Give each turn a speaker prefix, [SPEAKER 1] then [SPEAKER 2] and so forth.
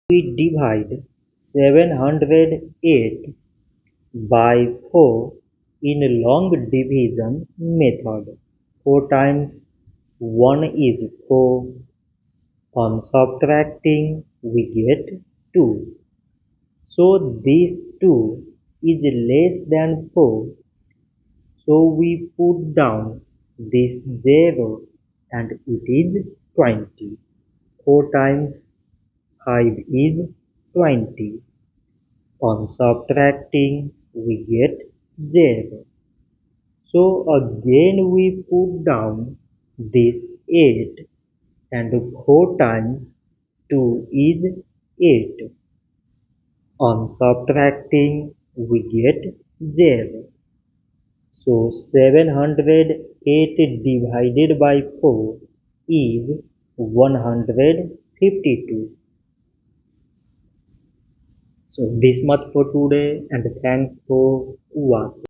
[SPEAKER 1] We divide 708 by 4 in long division method. 4 times 1 is 4. On subtracting we get 2. So this 2 is less than 4. So we put down this 0 and it is 20. 4 times 5 is 20. On subtracting we get 0. So again we put down this 8 and 4 times 2 is 8. On subtracting we get 0. So 708 divided by 4 is 152. So this much for today and thanks for watching.